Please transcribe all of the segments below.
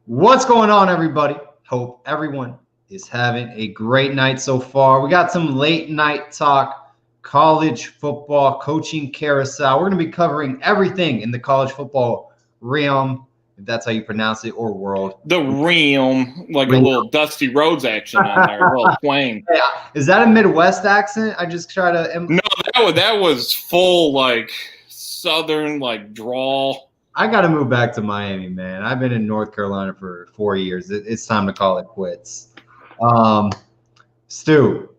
What's going on, everybody? Hope everyone is having a great night so far. We got some late night talk, college football, coaching carousel. We're going to be covering everything in the college football realm, if that's how you pronounce it, or world. The realm, like a little Dusty Rhodes action on there, a little twang. Yeah. Is that a Midwest accent? I just try to. No, that was full, like, Southern, like, drawl. I got to move back to Miami, man. I've been in North Carolina for 4 years. It's time to call it quits. Stu,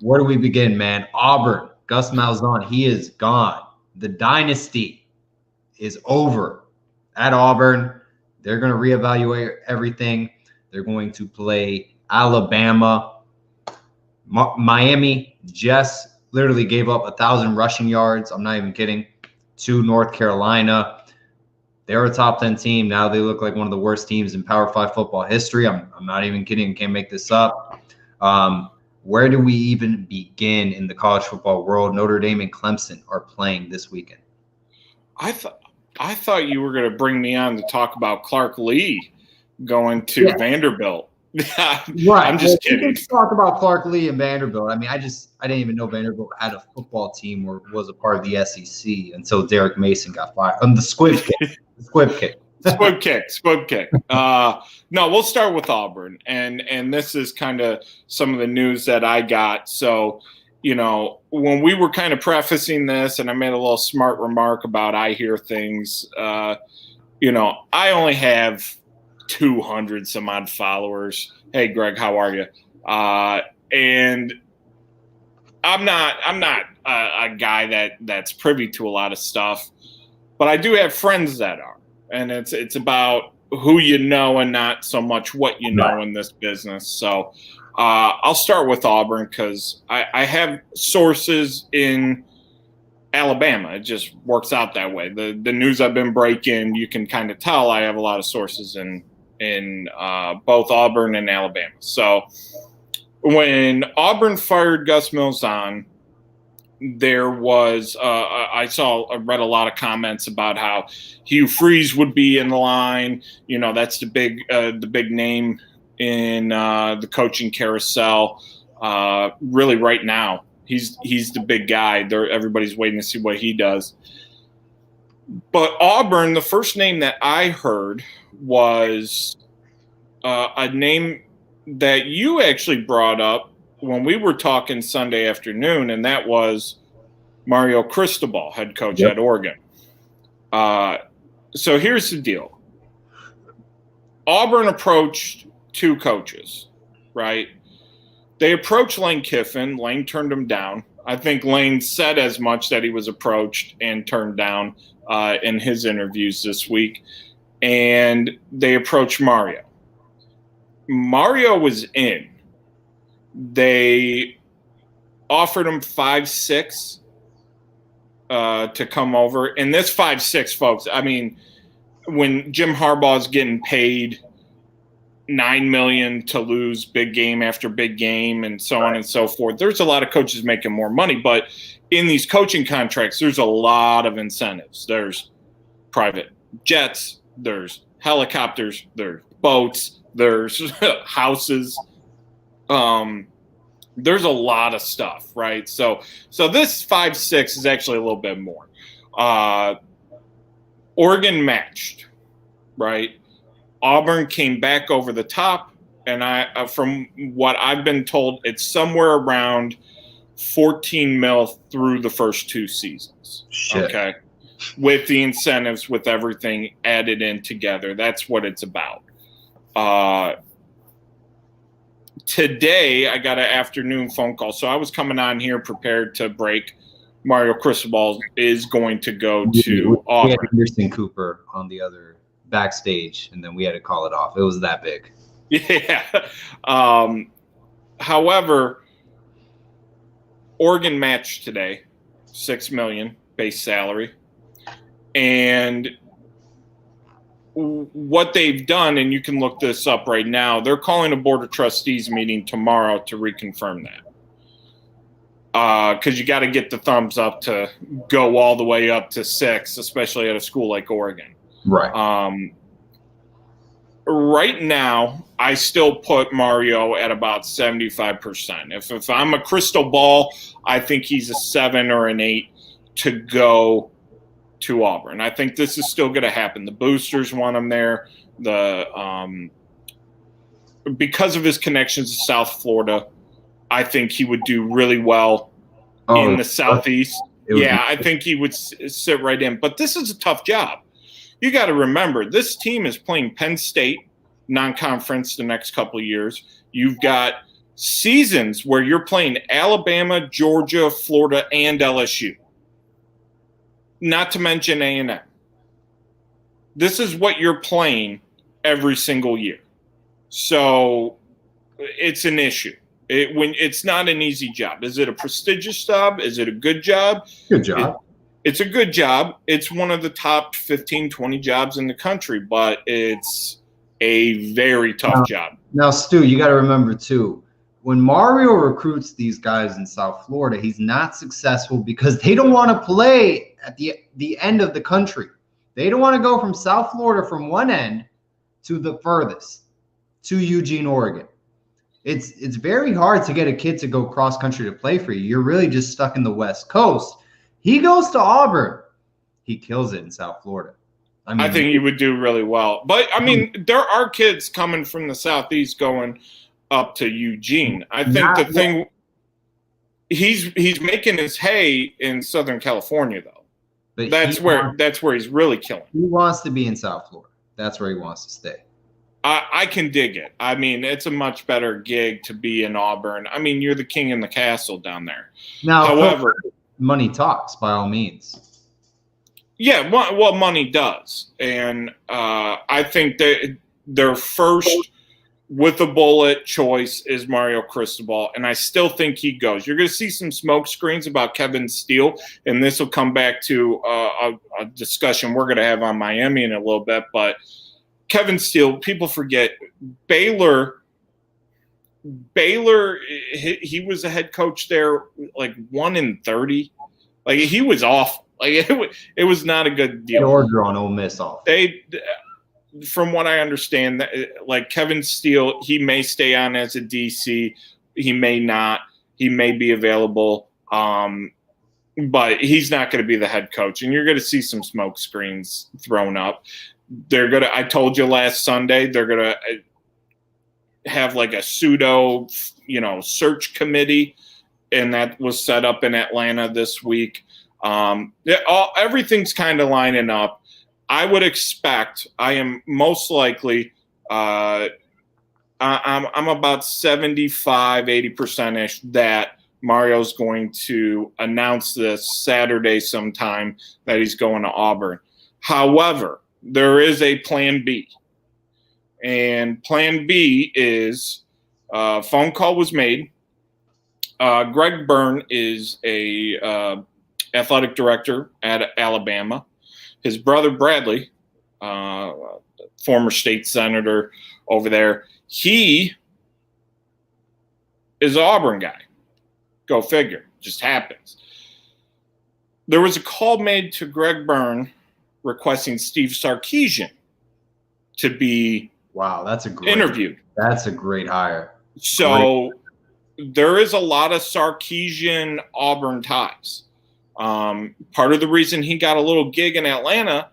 where do we begin, man? Auburn, Gus Malzahn, he is gone. The dynasty is over at Auburn. They're going to reevaluate everything. They're going to play Alabama. Miami just literally gave up 1,000 rushing yards. I'm not even kidding. To North Carolina. They're a top 10 team. Now they look like one of the worst teams in Power 5 football history. I'm not even kidding. Can't make this up. Where do we even begin in the college football world? Notre Dame and Clemson are playing this weekend. I thought you were going to bring me on to talk about Clark Lee going to Vanderbilt. Right. I'm just kidding. Let's talk about Clark Lee and Vanderbilt. I mean, I didn't even know Vanderbilt had a football team or was a part of the SEC until Derek Mason got fired. The squib kick. Squib kick. No, we'll start with Auburn, and this is kind of some of the news that I got. So, when we were kind of prefacing this, and I made a little smart remark about I hear things. I only have 200 some odd followers. Hey, Greg, how are you? And I'm not a guy that's privy to a lot of stuff, but I do have friends that are, and it's about who you know and not so much what you know in this business. So I'll start with Auburn because I have sources in Alabama. It just works out that way. The news I've been breaking, you can kind of tell I have a lot of sources in both Auburn and Alabama. So when Auburn fired Gus Malzahn, there was I read a lot of comments about how Hugh Freeze would be in the line. That's the big name in the coaching carousel. Really, right now, he's the big guy. Everybody's waiting to see what he does. But Auburn, the first name that I heard was a name that you actually brought up when we were talking Sunday afternoon, and that was Mario Cristobal, head coach at Oregon. So here's the deal. Auburn approached two coaches, right? They approached Lane Kiffin. Lane turned him down. I think Lane said as much that he was approached and turned down in his interviews this week. And they approached Mario. Mario was in. They offered him 5-6 to come over. And this 5-6, folks, I mean, when Jim Harbaugh's getting paid $9 million to lose big game after big game and so on and so forth, there's a lot of coaches making more money. But in these coaching contracts, there's a lot of incentives. There's private jets, there's helicopters, there's boats, there's houses. There's a lot of stuff, right? So this 5-6 is actually a little bit more. Oregon matched, right? Auburn came back over the top, and from what I've been told, it's somewhere around 14 mil through the first two seasons. Shit. Okay, with the incentives, with everything added in together, that's what it's about. Today, I got an afternoon phone call. So I was coming on here prepared to break. Mario Cristobal is going to go to Auburn. We had Anderson Cooper on the other backstage, and then we had to call it off. It was that big. Yeah. However, Oregon matched today, $6 million base salary. And what they've done, and you can look this up right now, they're calling a board of trustees meeting tomorrow to reconfirm that. Because you got to get the thumbs up to go all the way up to 6, especially at a school like Oregon. Right. right now, I still put Mario at about 75%. If I'm a crystal ball, I think he's a 7 or an 8 to go to Auburn. I think this is still going to happen. The boosters want him there. Because of his connections to South Florida, I think he would do really well in the Southeast. Yeah, I think he would sit right in. But this is a tough job. You got to remember, this team is playing Penn State non-conference the next couple of years. You've got seasons where you're playing Alabama, Georgia, Florida, and LSU. Not to mention A&M. This is what you're playing every single year. So it's an issue. It's not an easy job. Is it a prestigious job? Is it a good job? Good job. It's a good job. It's one of the top 15, 20 jobs in the country, but it's a very tough job. Now, Stu, you got to remember, too, when Mario recruits these guys in South Florida, he's not successful because they don't want to play at the end of the country. They don't want to go from South Florida from one end to the furthest, to Eugene, Oregon. It's very hard to get a kid to go cross country to play for you. You're really just stuck in the West Coast. He goes to Auburn. He kills it in South Florida. I think he would do really well. But, I mean, there are kids coming from the Southeast going up to Eugene. I think he's making his hay in Southern California, though. But that's where he's really killing. He wants to be in South Florida. That's where he wants to stay. I can dig it. I mean, it's a much better gig to be in Auburn. I mean, you're the king in the castle down there. Now, however, money talks, by all means. Yeah, well, money does. And I think that their first with a bullet choice is Mario Cristobal, and I still think he goes. You're going to see some smoke screens about Kevin Steele, and this will come back to a discussion we're going to have on Miami in a little bit, but Kevin Steele, people forget, Baylor, he was a head coach there, like 1-30. Like, he was awful. Like, it was not a good deal. Order on Ole Miss off. From what I understand, like Kevin Steele, he may stay on as a DC. He may not. He may be available. But he's not going to be the head coach. And you're going to see some smoke screens thrown up. I told you last Sunday, they're going to have like a pseudo, search committee. And that was set up in Atlanta this week. Everything's kind of lining up. I would expect, I am most likely, I'm about 75, 80%-ish that Mario's going to announce this Saturday sometime that he's going to Auburn. However, there is a plan B. And plan B is a phone call was made. Greg Byrne is a athletic director at Alabama. His brother Bradley, former state senator over there, he is an Auburn guy. Go figure. Just happens. There was a call made to Greg Byrne requesting Steve Sarkisian to be interviewed. That's a great hire. So there is a lot of Sarkisian Auburn ties. Part of the reason he got a little gig in Atlanta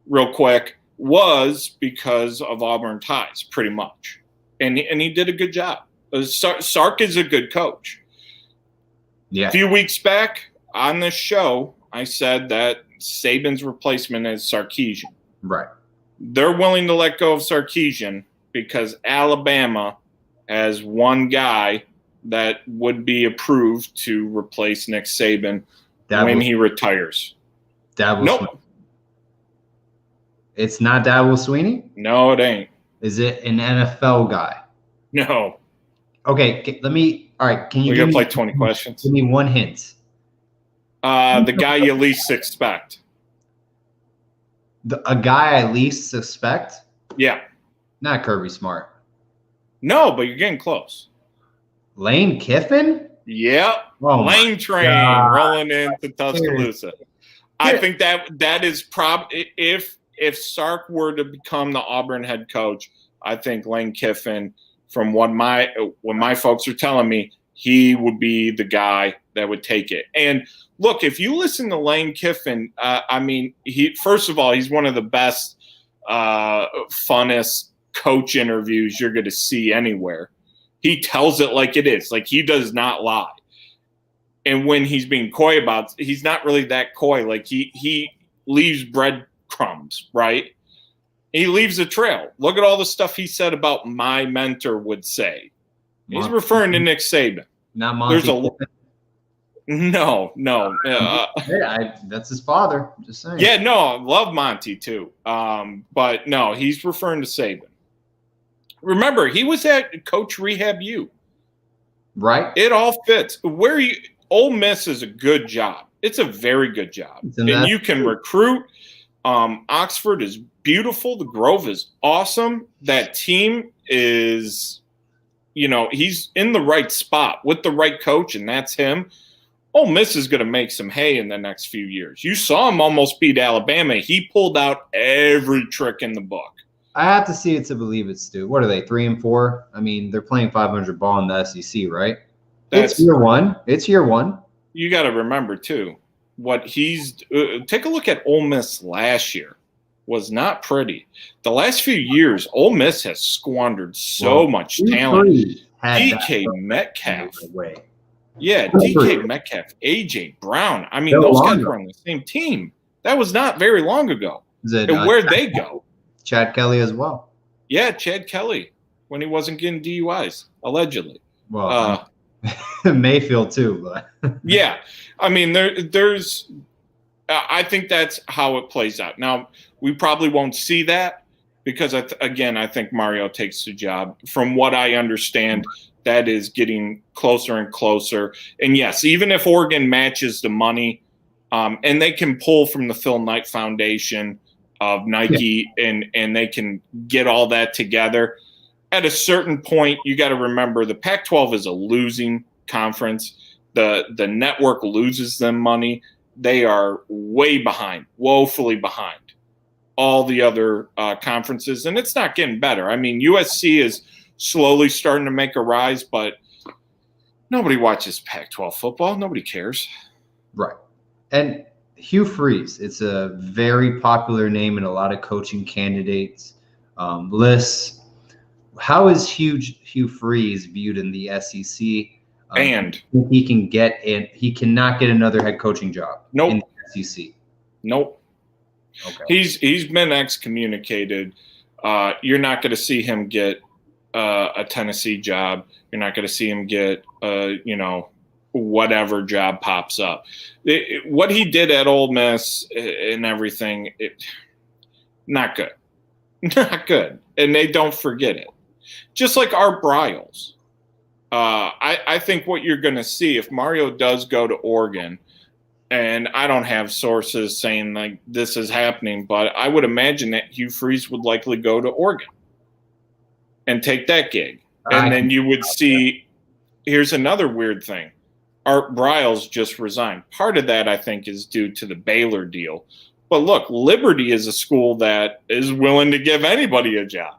real quick was because of Auburn ties, pretty much. And he did a good job. Sark is a good coach. Yeah. A few weeks back on this show, I said that Saban's replacement is Sarkisian. Right. They're willing to let go of Sarkisian because Alabama has one guy that would be approved to replace Nick Saban when he retires. Nope. It's not Dabo Swinney? No, it ain't. Is it an NFL guy? No. Okay, all right, can you give me play 20 questions? Give me one hint. The guy you least expect. A guy I least suspect? Yeah. Not Kirby Smart. No, but you're getting close. Lane Kiffin? Yep. Oh, Lane train rolling into Tuscaloosa. I think that is if if Sark were to become the Auburn head coach, I think Lane Kiffin, from what my folks are telling me, he would be the guy that would take it. And look, if you listen to Lane Kiffin, first of all, he's one of the best, funnest coach interviews you're going to see anywhere. He tells it like it is. Like, he does not lie. And when he's being coy about it, he's not really that coy. Like, he leaves breadcrumbs, right? He leaves a trail. Look at all the stuff he said about my mentor would say. He's referring to Nick Saban. Not Monty. No. That's his father. I'm just saying. Yeah, no, I love Monty too. But no, he's referring to Saban. Remember, he was at Coach Rehab U. Right. It all fits. Ole Miss is a good job. It's a very good job. And you can recruit. Oxford is beautiful. The Grove is awesome. That team is, he's in the right spot with the right coach, and that's him. Ole Miss is going to make some hay in the next few years. You saw him almost beat Alabama. He pulled out every trick in the book. I have to see it to believe it, Stu. What are they, 3-4? I mean, they're playing 500 ball in the SEC, right? It's year one. You got to remember, too, what take a look at Ole Miss last year. Was not pretty. The last few years, Ole Miss has squandered so much talent. DK Metcalf. Yeah, DK Metcalf, A.J. Brown. I mean, those guys were on the same team. That was not very long ago. And where'd they go? Chad Kelly as well. Yeah, Chad Kelly, when he wasn't getting DUIs, allegedly. Well, Mayfield too. But yeah, I mean, there's I think that's how it plays out. Now, we probably won't see that because, I think Mario takes the job. From what I understand, that is getting closer and closer. And, yes, even if Oregon matches the money and they can pull from the Phil Knight Foundation of Nike and they can get all that together, at a certain point, you got to remember the Pac-12 is a losing conference. The network loses them money. They are way behind, woefully behind all the other conferences, and it's not getting better. I mean, USC is slowly starting to make a rise, but nobody watches Pac-12 football. Nobody cares. Right. And Hugh Freeze, it's a very popular name in a lot of coaching candidates lists. How is Hugh Freeze viewed in the SEC? And he can get in. He cannot get another head coaching job. Nope. In the SEC. Nope. Okay. He's been excommunicated. You're not going to see him get a Tennessee job. You're not going to see him get whatever job pops up. What he did at Ole Miss and everything, not good, not good, and they don't forget it. Just like Art Briles. I think what you're going to see if Mario does go to Oregon, and I don't have sources saying like this is happening, but I would imagine that Hugh Freeze would likely go to Oregon and take that gig. And then you would see, here's another weird thing. Art Briles just resigned. Part of that, I think, is due to the Baylor deal. But look, Liberty is a school that is willing to give anybody a job.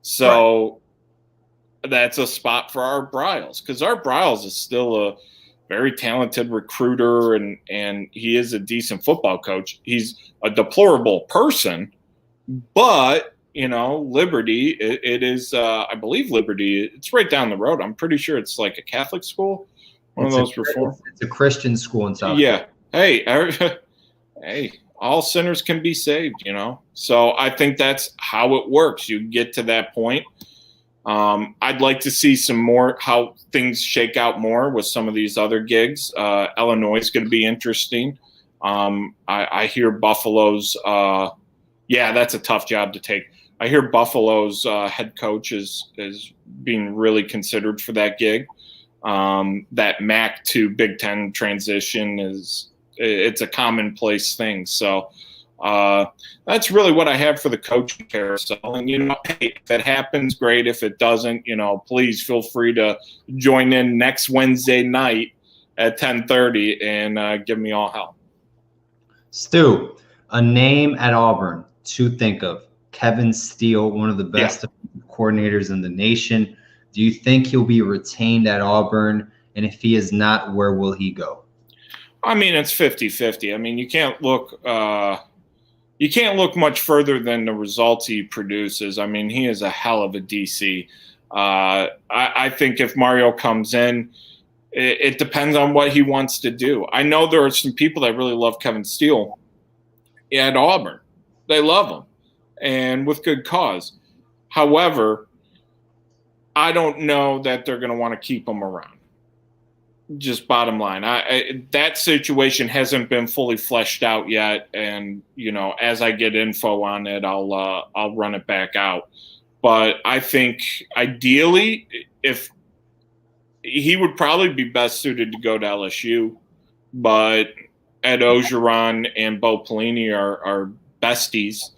So that's a spot for Art Briles, because Art Briles is still a very talented recruiter, and he is a decent football coach. He's a deplorable person, but, Liberty, it is, I believe Liberty, it's right down the road. I'm pretty sure it's like a Catholic school. It's a Christian school in South Carolina. Hey, all sinners can be saved, So I think that's how it works. You get to that point. I'd like to see some more how things shake out more with some of these other gigs. Illinois is going to be interesting. I hear Buffalo's that's a tough job to take. I hear Buffalo's head coach is being really considered for that gig. That MAC to Big Ten transition it's a commonplace thing. So that's really what I have for the coaching carousel. And, hey, if it happens, great. If it doesn't, please feel free to join in next Wednesday night at 10:30 and give me all help. Stu, a name at Auburn to think of. Kevin Steele, one of the best coordinators in the nation. Do you think he'll be retained at Auburn? And if he is not, where will he go? I mean, it's 50-50. I mean, you can't look much further than the results he produces. I mean, he is a hell of a DC. I think if Mario comes in, it depends on what he wants to do. I know there are some people that really love Kevin Steele at Auburn. They love him, and with good cause. However, I don't know that they're going to want to keep him around. Just bottom line, that situation hasn't been fully fleshed out yet, and as I get info on it, I'll run it back out. But I think ideally, if he would probably be best suited to go to LSU, but Ed Ogeron and Bo Pelini are besties.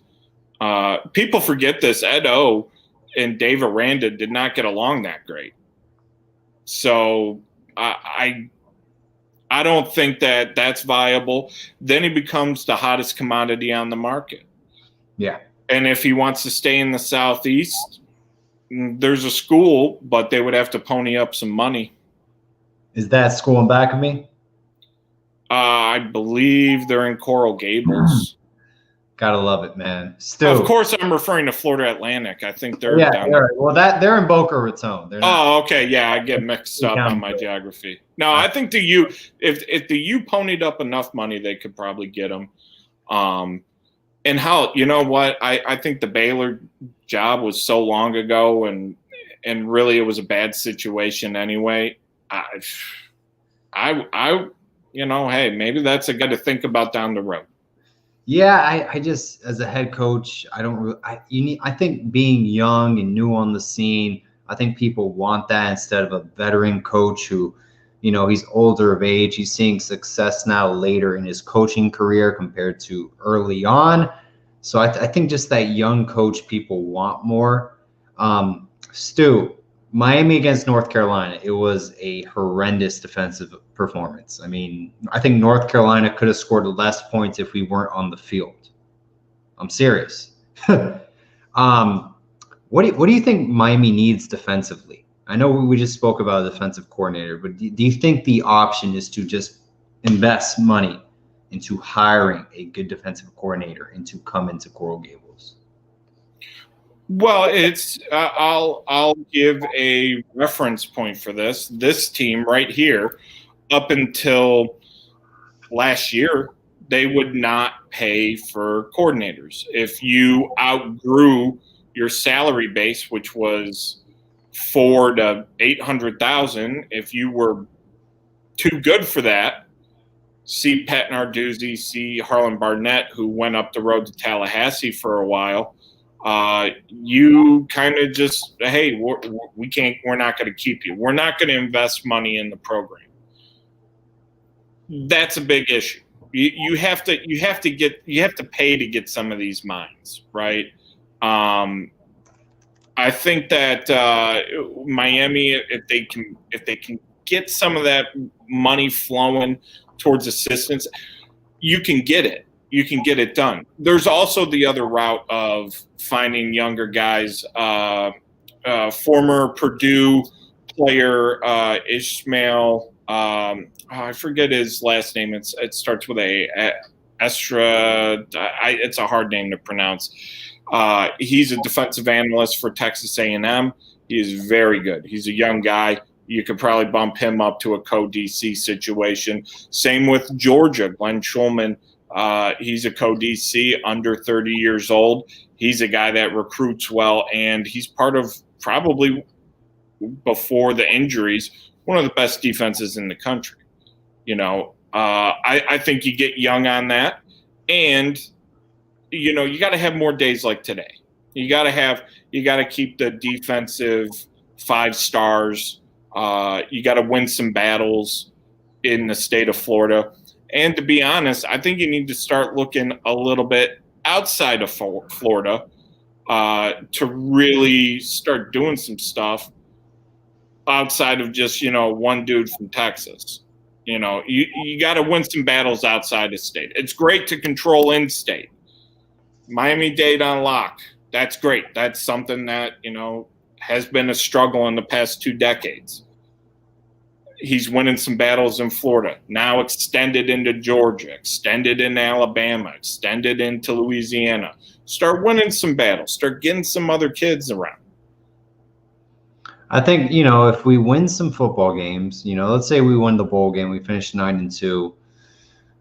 People forget this. Ed O and Dave Aranda did not get along that great. So I don't think that that's viable. Then he becomes the hottest commodity on the market. Yeah. And if he wants to stay in the Southeast, there's a school, but they would have to pony up some money. Is that school in back of me? I believe they're in Coral Gables. Gotta love it, man. Still, of course, I'm referring to Florida Atlantic. I think they're down there. Well, they're in Boca Raton. Okay, yeah, I get mixed up on my geography. No, I think the U, if the U ponied up enough money, they could probably get them. And how, you know what? I think the Baylor job was so long ago, and really it was a bad situation anyway. Hey, maybe that's a guy to think about down the road. Yeah, I just, as a head coach, I don't really. I think being young and new on the scene, I think people want that instead of a veteran coach who, he's older of age. He's seeing success now later in his coaching career compared to early on. So I think just that young coach people want more. Stu, Miami against North Carolina, it was a horrendous defensive performance. I mean, I think North Carolina could have scored less points if we weren't on the field. I'm serious. What do you think Miami needs defensively? I know we just spoke about a defensive coordinator, but do you think the option is to just invest money into hiring a good defensive coordinator and to come into Coral Gables? Well, it's I'll give a reference point for this. This team right here, up until last year, they would not pay for coordinators. If you outgrew your salary base, which was $400,000 to $800,000, if you were too good for that, see Pat Narduzzi, see Harlan Barnett, who went up the road to Tallahassee for a while. You kind of just, hey, we're not going to keep you. We're not going to invest money in the program. That's a big issue. You have to pay to get some of these minds, right? I think that Miami, if they can get some of that money flowing towards assistance, you can get it. You can get it done. There's also the other route of finding younger guys. Former Purdue player Ishmael, I forget his last name. It starts with a Estra. It's a hard name to pronounce. He's a defensive analyst for Texas A&M. He is very good. He's a young guy. You could probably bump him up to a co-DC situation. Same with Georgia, Glenn Schulman. He's a co-DC, under 30 years old. He's a guy that recruits well, and he's part of, probably before the injuries, one of the best defenses in the country. I think you get young on that, and you got to have more days like today. You got to keep the defensive 5 stars. You got to win some battles in the state of Florida. And to be honest, I think you need to start looking a little bit outside of Florida to really start doing some stuff outside of just, one dude from Texas. You got to win some battles outside of state. It's great to control in state, Miami-Dade on lock. That's great. That's something that, has been a struggle in the past 2 decades. He's winning some battles in Florida, now extended into Georgia, extended in Alabama, extended into Louisiana. Start winning some battles. Start getting some other kids around. I think, if we win some football games, let's say we win the bowl game, we finish 9-2.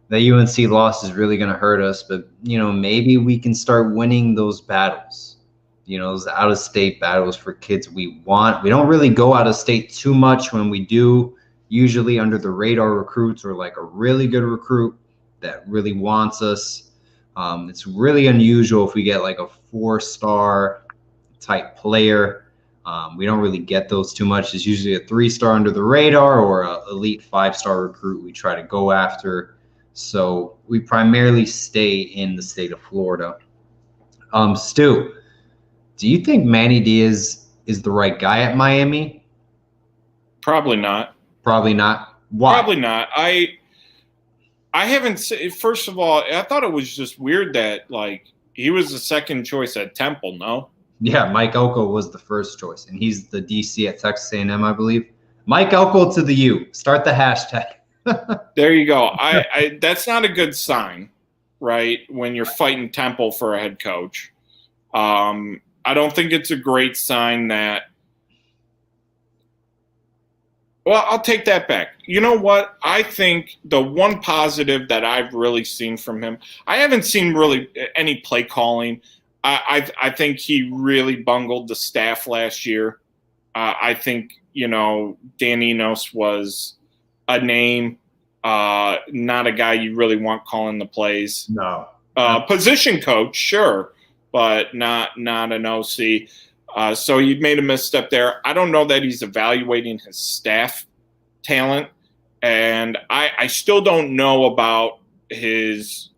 The UNC loss is really going to hurt us, but maybe we can start winning those battles. Those out-of-state battles for kids we want. We don't really go out of state too much. When we do, usually under the radar recruits or like a really good recruit that really wants us. It's really unusual if we get like a 4-star type player. We don't really get those too much. It's usually a 3-star under the radar or an elite 5-star recruit we try to go after. So we primarily stay in the state of Florida. Stu, do you think Manny Diaz is the right guy at Miami? Probably not. Probably not. Why? Probably not. I haven't. First of all, I thought it was just weird that he was the second choice at Temple. No. Yeah, Mike Elko was the first choice, and he's the DC at Texas A&M, I believe. Mike Elko to the U. Start the hashtag. There you go. I that's not a good sign, right? When you're fighting Temple for a head coach. I don't think it's a great sign that. Well, I'll take that back. You know what? I think the one positive that I've really seen from him, I haven't seen really any play calling. I think he really bungled the staff last year. I think, Dan Enos was a name, not a guy you really want calling the plays. No. Position coach, sure, but not an OC. So you made a misstep there. I don't know that he's evaluating his staff talent, and I still don't know about his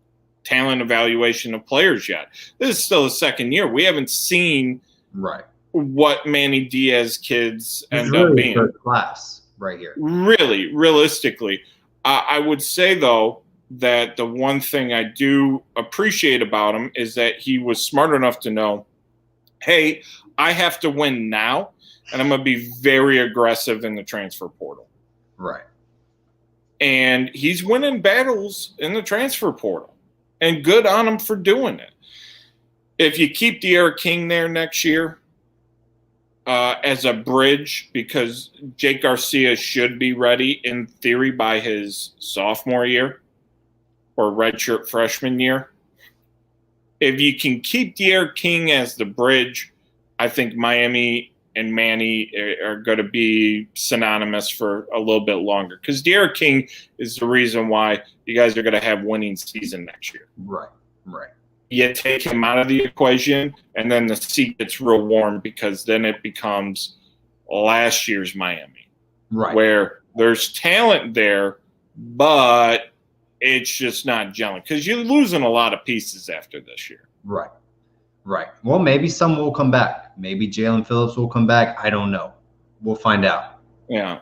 talent evaluation of players yet. This is still his second year. We haven't seen what Manny Diaz kids end up being. Third class right here. Really, realistically. I would say, though, that the one thing I do appreciate about him is that he was smart enough to know, hey, I have to win now, and I'm going to be very aggressive in the transfer portal. Right. And he's winning battles in the transfer portal, and good on him for doing it. If you keep De'Ara King there next year as a bridge, because Jake Garcia should be ready, in theory, by his sophomore year or redshirt freshman year. If you can keep De'Ara King as the bridge, I think Miami and Manny are going to be synonymous for a little bit longer, because De'Ara King is the reason why you guys are going to have winning season next year. Right. You take him out of the equation, and then the seat gets real warm, because then it becomes last year's Miami, where there's talent there, but it's just not gelling, because you're losing a lot of pieces after this year. Right. Well, maybe some will come back. Maybe Jalen Phillips will come back. I don't know. We'll find out. Yeah.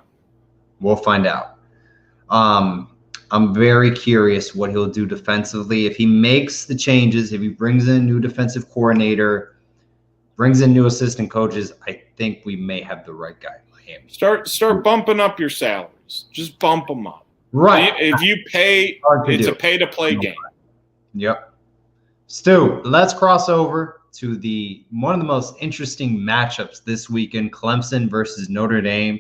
We'll find out. I'm very curious what he'll do defensively. If he makes the changes, if he brings in a new defensive coordinator, brings in new assistant coaches, I think we may have the right guy in Miami. Start bumping up your salaries. Just bump them up. Right. If you pay, it's a pay-to-play game. Yep. Stu, let's cross over to one of the most interesting matchups this weekend, Clemson versus Notre Dame.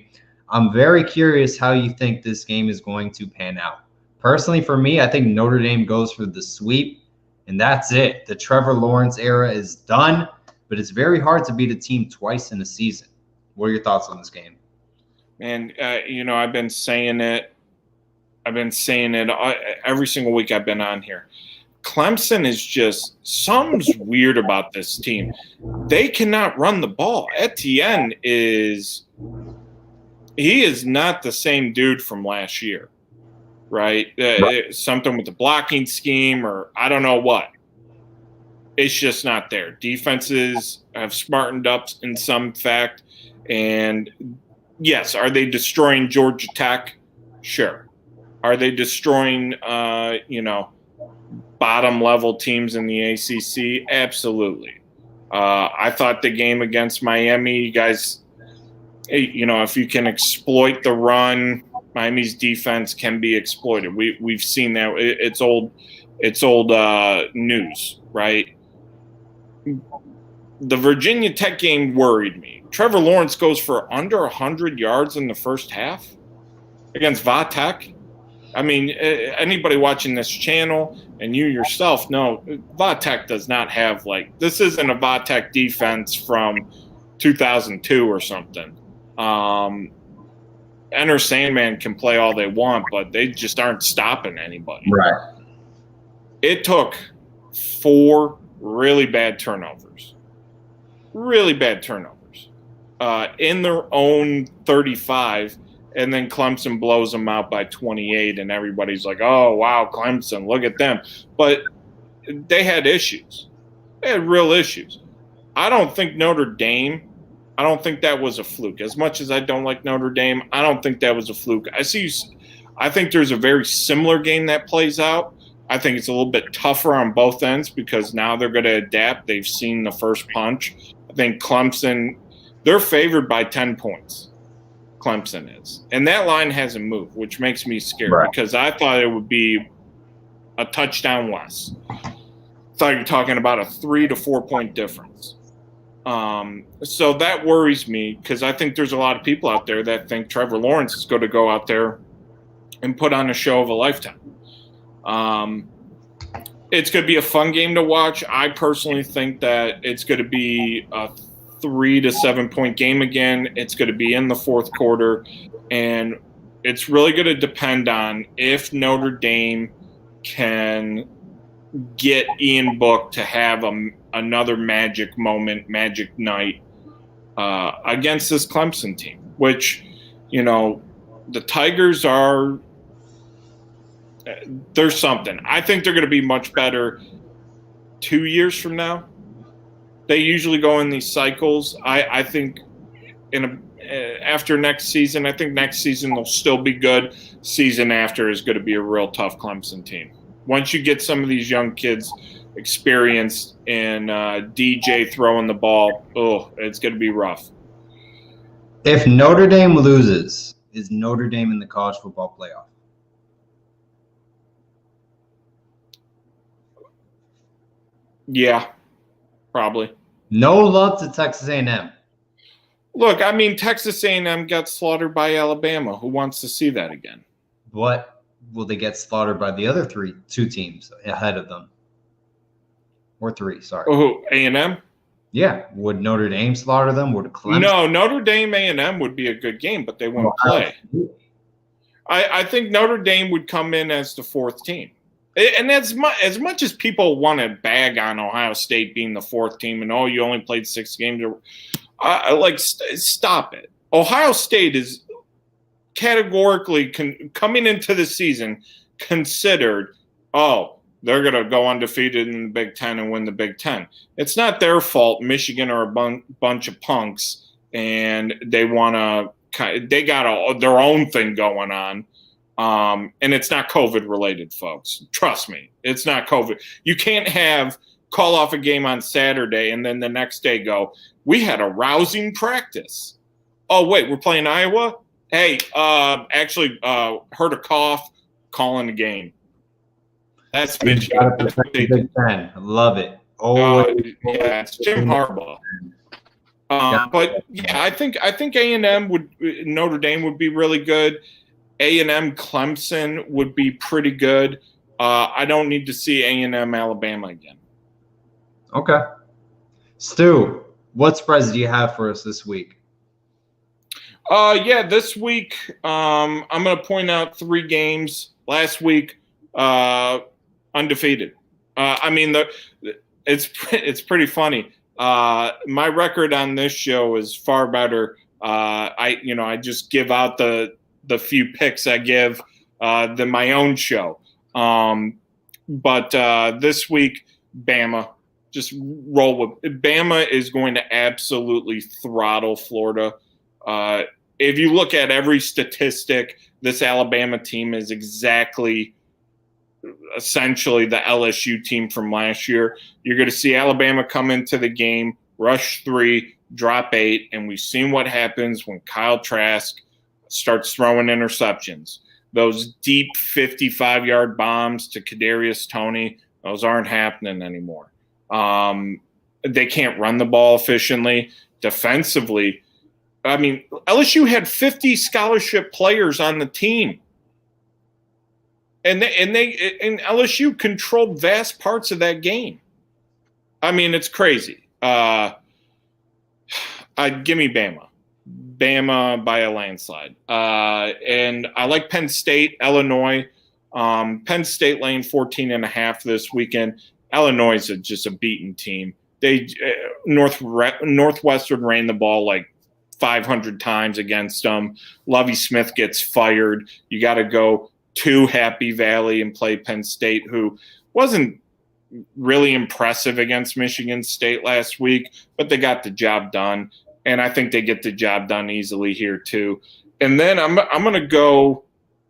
I'm very curious how you think this game is going to pan out. Personally, for me, I think Notre Dame goes for the sweep, and that's it. The Trevor Lawrence era is done, but it's very hard to beat a team twice in a season. What are your thoughts on this game? Man, I've been saying it. Every single week I've been on here. Clemson is just – something's weird about this team. They cannot run the ball. Etienne is – he is not the same dude from last year, right? Something with the blocking scheme, or I don't know what. It's just not there. Defenses have smartened up in some fact. And, yes, are they destroying Georgia Tech? Sure. Are they destroying, bottom level teams in the ACC? Absolutely. I thought the game against Miami, you guys, if you can exploit the run, Miami's defense can be exploited. We've seen that. It's old news, right? The Virginia Tech game worried me. Trevor Lawrence goes for under 100 yards in the first half against Va Tech. I mean, anybody watching this channel and you yourself know Va Tech does not have this isn't a Va Tech defense from 2002 or something. Enter Sandman can play all they want, but they just aren't stopping anybody. Right. It took 4 really bad turnovers. In their own 35, and then Clemson blows them out by 28, and everybody's like, oh, wow, Clemson, look at them. But they had issues. They had real issues. I don't think that was a fluke. As much as I don't like Notre Dame, I don't think that was a fluke. I think there's a very similar game that plays out. I think it's a little bit tougher on both ends because now they're going to adapt. They've seen the first punch. I think Clemson, they're favored by 10 points. Clemson is. And that line hasn't moved, which makes me scared because I thought it would be a touchdown less. I thought you're talking about a 3 to 4 point difference. So that worries me because I think there's a lot of people out there that think Trevor Lawrence is going to go out there and put on a show of a lifetime. It's going to be a fun game to watch. I personally think that it's going to be a 3 to 7 point game again. It's going to be in the fourth quarter, and it's really going to depend on if Notre Dame can get Ian Book to have another magic moment, magic night against this Clemson team, which, the Tigers are – there's something. I think they're going to be much better 2 years from now. They usually go in these cycles. I think after next season, I think next season they'll still be good. Season after is going to be a real tough Clemson team. Once you get some of these young kids experienced in DJ throwing the ball, it's going to be rough. If Notre Dame loses, is Notre Dame in the college football playoff? Yeah, probably. No love to Texas A&M. Look, I mean, Texas A&M got slaughtered by Alabama. Who wants to see that again? What will they get slaughtered by the other two teams ahead of them? Or 3, sorry. Oh, A&M? Yeah. Would Notre Dame slaughter them? Would Clemson? No, Notre Dame A&M would be a good game, but they won't play. I think Notre Dame would come in as the 4th team. And as much as people want to bag on Ohio State being the 4th team and, you only played 6 games, stop it. Ohio State is categorically coming into the season considered, they're going to go undefeated in the Big Ten and win the Big Ten. It's not their fault Michigan are a bunch of punks and they got their own thing going on. And it's not COVID related, folks. Trust me, it's not COVID. You can't call off a game on Saturday and then the next day go, we had a rousing practice. Oh, wait, we're playing Iowa? Hey, heard a cough, calling the game. That's Michigan. Big Ten. Love it. It's Jim Harbaugh. But yeah, I think A&M Notre Dame would be really good. A&M Clemson would be pretty good. I don't need to see A&M Alabama again. Okay. Stu, what spreads do you have for us this week? This week I'm going to point out 3 games. Last week, undefeated. It's pretty funny. My record on this show is far better. I just give out the few picks I give than my own show. But this week, Bama, just roll with Bama is going to absolutely throttle Florida. If you look at every statistic, this Alabama team is exactly essentially the LSU team from last year. You're going to see Alabama come into the game, rush 3, drop 8, and we've seen what happens when Kyle Trask starts throwing interceptions. Those deep 55-yard bombs to Kadarius Toney, those aren't happening anymore. They can't run the ball efficiently. Defensively, I mean, LSU had 50 scholarship players on the team. And LSU controlled vast parts of that game. I mean, it's crazy. Give me Bama. Bama by a landslide. And I like Penn State, Illinois. Penn State laying 14.5 this weekend. Illinois is just a beaten team. They Northwestern ran the ball like 500 times against them. Lovie Smith gets fired. You got to go to Happy Valley and play Penn State, who wasn't really impressive against Michigan State last week, but they got the job done. And I think they get the job done easily here too. And then I'm going to go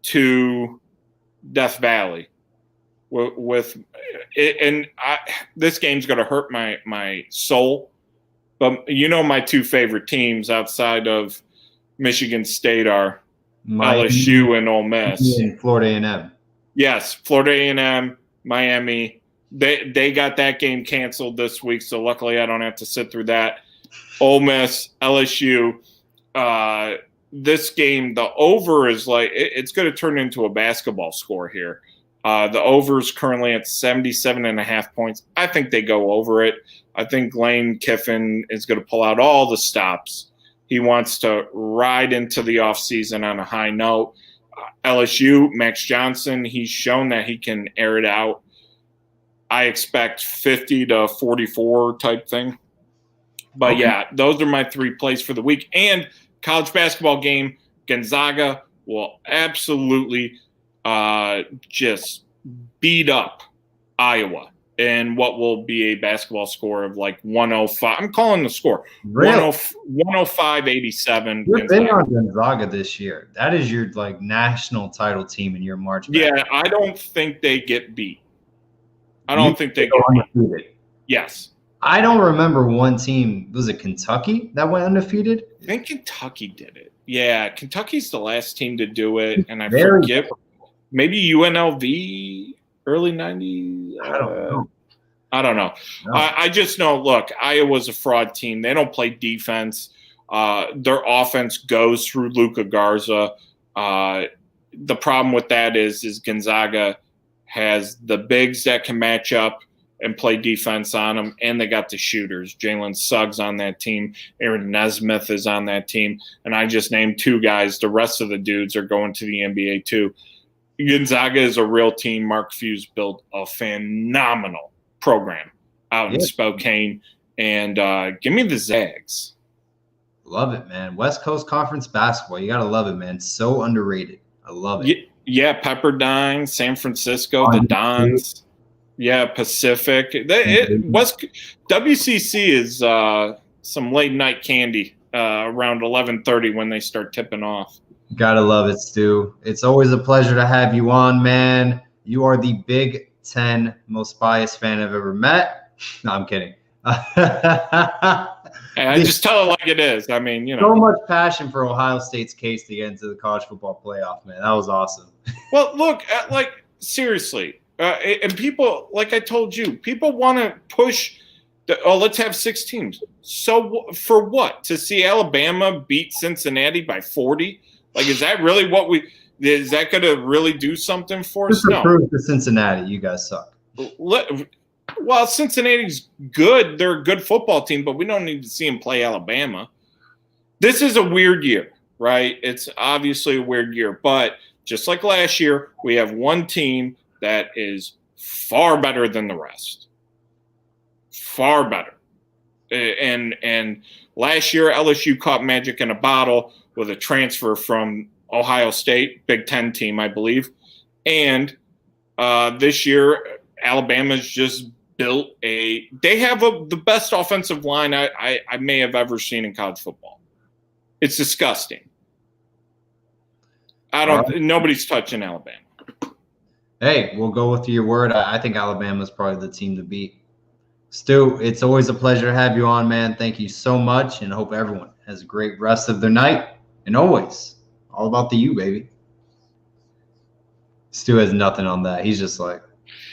to Death Valley with it, and this game's going to hurt my soul. But you know my 2 favorite teams outside of Michigan State are LSU and Ole Miss. And Florida A&M. Yes, Florida A&M, Miami. They got that game canceled this week, so luckily I don't have to sit through that. Ole Miss, LSU. This game, the over is like it's going to turn into a basketball score here. The over is currently at 77.5 points. I think they go over it. I think Lane Kiffin is going to pull out all the stops. He wants to ride into the offseason on a high note. LSU, Max Johnson, he's shown that he can air it out. I expect 50-44 type thing. But, yeah, those are my 3 plays for the week. And college basketball game, Gonzaga will absolutely just beat up Iowa in what will be a basketball score of like 105. I'm calling the score. Really? 105-87. You're big on Gonzaga this year. That is your like national title team in your March Madness. Yeah, I don't think they get beat. I don't think they get undefeated. Yes. I don't remember one team. Was it Kentucky that went undefeated? I think Kentucky did it. Yeah, Kentucky's the last team to do it, and I forget. Maybe UNLV early 90s. I don't know. No. I just know, look, Iowa's a fraud team. They don't play defense. Their offense goes through Luka Garza. The problem with that is Gonzaga has the bigs that can match up and play defense on them, and they got the shooters. Jalen Suggs on that team. Aaron Nesmith is on that team. And I just named 2 guys. The rest of the dudes are going to the NBA too. Gonzaga is a real team. Mark Few's built a phenomenal program out in Spokane. And give me the Zags. Love it, man. West Coast Conference basketball. You got to love it, man. So underrated. I love it. Yeah, Pepperdine, San Francisco, the Dons. Yeah, Pacific. WCC is some late night candy around 11:30 when they start tipping off. Gotta love it, Stu. It's always a pleasure to have you on, man. You are the Big Ten most biased fan I've ever met. No, I'm kidding. I just tell it like it is. I mean, you know. So much passion for Ohio State's case to get into the college football playoff, man. That was awesome. Well, look, like, seriously. And people, like I told you, people want to push let's have 6 teams. So for what? To see Alabama beat Cincinnati by 40? Like, is that really is that going to really do something for us? No. Prove to Cincinnati, you guys suck. Well, Cincinnati's good. They're a good football team, but we don't need to see them play Alabama. This is a weird year, right? It's obviously a weird year. But just like last year, we have one team that is far better than the rest. Far better. And last year, LSU caught magic in a bottle with a transfer from Ohio State, Big Ten team, I believe. And this year, Alabama's just built they have the best offensive line I may have ever seen in college football. It's disgusting. Nobody's touching Alabama. Hey, we'll go with your word. I think Alabama's probably the team to beat. Stu, it's always a pleasure to have you on, man. Thank you so much, and hope everyone has a great rest of their night. And always, all about the U, baby. Stu has nothing on that. He's just like,